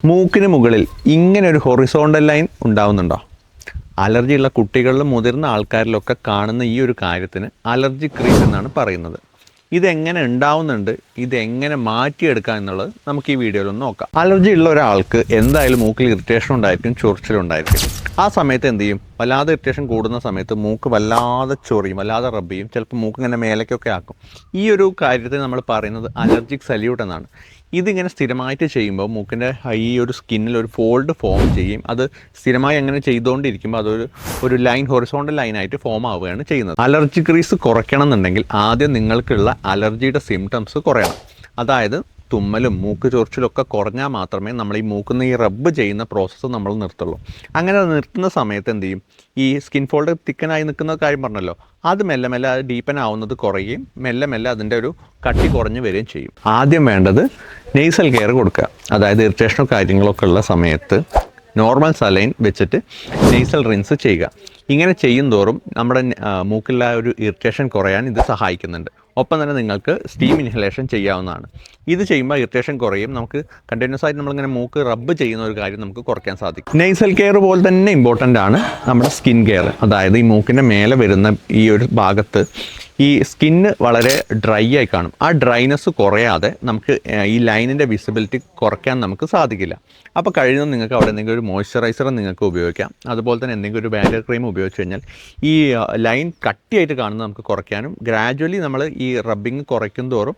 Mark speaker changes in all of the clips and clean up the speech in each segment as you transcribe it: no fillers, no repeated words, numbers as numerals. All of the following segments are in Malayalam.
Speaker 1: മൂക്കിന് മുകളിൽ ഇങ്ങനെ ഒരു ഹൊറിസോണ്ടൽ ലൈൻ ഉണ്ടാവുന്നുണ്ടോ? അലർജിയുള്ള കുട്ടികളിലും മുതിർന്ന ആൾക്കാരിലൊക്കെ കാണുന്ന ഈ ഒരു കാര്യത്തിന് അലർജി ക്രീസ് എന്നാണ് പറയുന്നത്. ഇതെങ്ങനെ ഉണ്ടാവുന്നുണ്ട്, ഇതെങ്ങനെ മാറ്റിയെടുക്കാം എന്നുള്ളത് നമുക്ക് ഈ വീഡിയോയിലൊന്ന് നോക്കാം. അലർജി ഉള്ള ഒരാൾക്ക് എന്തായാലും മൂക്കിൽ ഇറിറ്റേഷൻ ഉണ്ടായിരിക്കും, ചൊറിച്ചിലുണ്ടായിരിക്കും. ആ സമയത്ത് എന്ത് ചെയ്യും? വല്ലാതെ ഇറിറ്റേഷൻ കൂടുന്ന സമയത്ത് മൂക്ക് വല്ലാതെ ചൊറിയും, വല്ലാതെ റബ്ബ് ചെയ്യും, ചിലപ്പോൾ മൂക്ക് ഇങ്ങനെ മേലേക്കൊക്കെ ആക്കും. ഈ ഒരു കാര്യത്തിന് നമ്മൾ പറയുന്നത് അലർജിക് സല്യൂട്ട് എന്നാണ്. ഇതിങ്ങനെ സ്ഥിരമായിട്ട് ചെയ്യുമ്പോൾ മൂക്കിൻ്റെ ഈ ഒരു സ്കിന്നിൽ ഒരു ഫോൾഡ് ഫോം ചെയ്യും. അത് സ്ഥിരമായി അങ്ങനെ ചെയ്തുകൊണ്ടിരിക്കുമ്പോൾ അതൊരു ലൈൻ, ഹൊറിസോണ്ടൽ ലൈനായിട്ട് ഫോം ആവുകയാണ് ചെയ്യുന്നത്. അലർജി ക്രീസ് കുറയ്ക്കണം എന്നുണ്ടെങ്കിൽ ആദ്യം നിങ്ങൾക്കുള്ള അലർജിയുടെ സിംറ്റംസ് കുറയണം. അതായത് തുമ്മലും മൂക്ക് ചൊറിച്ചിലൊക്കെ കുറഞ്ഞാൽ മാത്രമേ നമ്മൾ ഈ മൂക്കിൽ ഈ റബ്ബ് ചെയ്യുന്ന പ്രോസസ്സ് നമ്മൾ നിർത്തുള്ളൂ. അങ്ങനെ നിർത്തുന്ന സമയത്ത് എന്ത് ചെയ്യും? ഈ സ്കിൻ ഫോൾഡ് തിക്കനായി നിൽക്കുന്ന കാര്യം പറഞ്ഞല്ലോ, അത് മെല്ലെ മെല്ലെ അത് ഡീപ്പൻ ആവുന്നത് കുറയുകയും മെല്ലെ മെല്ലെ അതിൻ്റെ ഒരു കട്ടി കുറഞ്ഞു വരികയും ചെയ്യും. ആദ്യം വേണ്ടത് നെയ്സൽ കെയർ കൊടുക്കുക. അതായത് ഇറിറ്റേഷനോ കാര്യങ്ങളൊക്കെ ഉള്ള സമയത്ത് നോർമൽ സലൈൻ വെച്ചിട്ട് നെയ്സൽ റിൻസ് ചെയ്യുക. ഇങ്ങനെ ചെയ്യും തോറും നമ്മുടെ മൂക്കിലുള്ള ഒരു ഇറിറ്റേഷൻ കുറയാൻ ഇത് സഹായിക്കുന്നുണ്ട്. ഒപ്പം തന്നെ നിങ്ങൾക്ക് സ്റ്റീം ഇൻഹലേഷൻ ചെയ്യാവുന്നതാണ്. ഇത് ചെയ്യുമ്പോൾ ഇറിറ്റേഷൻ കുറയും. നമുക്ക് കണ്ടിന്യൂസ് ആയിട്ട് നമ്മളിങ്ങനെ മൂക്ക് റബ്ബ് ചെയ്യുന്ന ഒരു കാര്യം നമുക്ക് കുറയ്ക്കാൻ സാധിക്കും. നെയ്സൽ കെയർ പോലെ തന്നെ ഇമ്പോർട്ടൻ്റ് ആണ് നമ്മുടെ സ്കിൻ കെയർ. അതായത് ഈ മൂക്കിൻ്റെ മേലെ വരുന്ന ഈ ഒരു ഭാഗത്ത് ഈ സ്കിന്ന് വളരെ ഡ്രൈ ആയി കാണും. ആ ഡ്രൈനെസ് കുറയാതെ നമുക്ക് ഈ ലൈനിൻ്റെ വിസിബിലിറ്റി കുറയ്ക്കാൻ നമുക്ക് സാധിക്കില്ല. അപ്പോൾ കഴിയുന്നത് നിങ്ങൾക്ക് അവിടെ എന്തെങ്കിലും ഒരു മോയ്സ്ചറൈസർ നിങ്ങൾക്ക് ഉപയോഗിക്കാം. അതുപോലെ തന്നെ എന്തെങ്കിലും ഒരു ബാരിയർ ക്രീം ഉപയോഗിച്ച് കഴിഞ്ഞാൽ ഈ ലൈൻ കട്ടിയായിട്ട് കാണുന്നത് നമുക്ക് കുറയ്ക്കാനും, ഗ്രാജുവലി നമ്മൾ ഈ റബ്ബിങ് കുറയ്ക്കും തോറും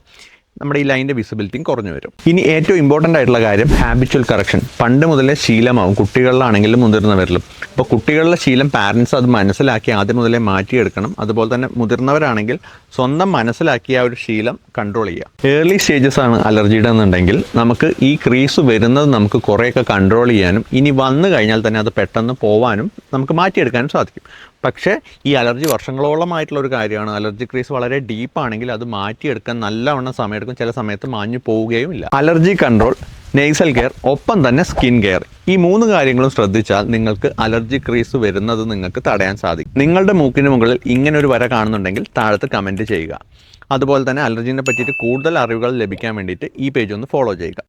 Speaker 1: നമ്മുടെ ഈ ലൈനിൻ്റെ വിസിബിലിറ്റിയും കുറഞ്ഞു വരും. ഇനി ഏറ്റവും ഇമ്പോർട്ടൻ്റ് ആയിട്ടുള്ള കാര്യം ഹാബിച്വൽ കറക്ഷൻ. പണ്ട് മുതലേ ശീലമാവും, കുട്ടികളിലാണെങ്കിലും മുതിർന്നവരിലും. അപ്പോൾ കുട്ടികളിലെ ശീലം പാരൻസ് അത് മനസ്സിലാക്കി ആദ്യം മുതലേ മാറ്റിയെടുക്കണം. അതുപോലെ തന്നെ മുതിർന്നവരാണെങ്കിൽ സ്വന്തം മനസ്സിലാക്കി ആ ഒരു ശീലം കൺട്രോൾ ചെയ്യുക. ഏർലി സ്റ്റേജസ് ആണ് അലർജിയുടെ എന്നുണ്ടെങ്കിൽ നമുക്ക് ഈ ക്രീസ് വരുന്നത് നമുക്ക് കുറേയൊക്കെ കൺട്രോൾ ചെയ്യാനും ഇനി വന്നു കഴിഞ്ഞാൽ തന്നെ അത് പെട്ടെന്ന് പോവാനും നമുക്ക് മാറ്റിയെടുക്കാനും സാധിക്കും. പക്ഷേ ഈ അലർജി വർഷങ്ങളോളമായിട്ടുള്ള ഒരു കാര്യമാണ്. അലർജി ക്രീസ് വളരെ ഡീപ്പാണെങ്കിൽ അത് മാറ്റിയെടുക്കാൻ നല്ലവണ്ണം സമയമെടുക്കും, ചില സമയത്ത് മാഞ്ഞു പോവുകയും ഇല്ല. അലർജി കൺട്രോൾ, നെയ്സൽ കെയർ, ഒപ്പം തന്നെ സ്കിൻ കെയർ, ഈ 3 കാര്യങ്ങളും ശ്രദ്ധിച്ചാൽ നിങ്ങൾക്ക് അലർജി ക്രീസ് വരുന്നത് നിങ്ങൾക്ക് തടയാൻ സാധിക്കും. നിങ്ങളുടെ മൂക്കിന് മുകളിൽ ഇങ്ങനെ ഒരു വര കാണുന്നുണ്ടെങ്കിൽ താഴത്ത് കമൻറ്റ് ചെയ്യുക. അതുപോലെ തന്നെ അലർജീനെ പറ്റിയിട്ട് കൂടുതൽ അറിവുകൾ ലഭിക്കാൻ വേണ്ടിയിട്ട് ഈ പേജ് ഒന്ന് ഫോളോ ചെയ്യുക.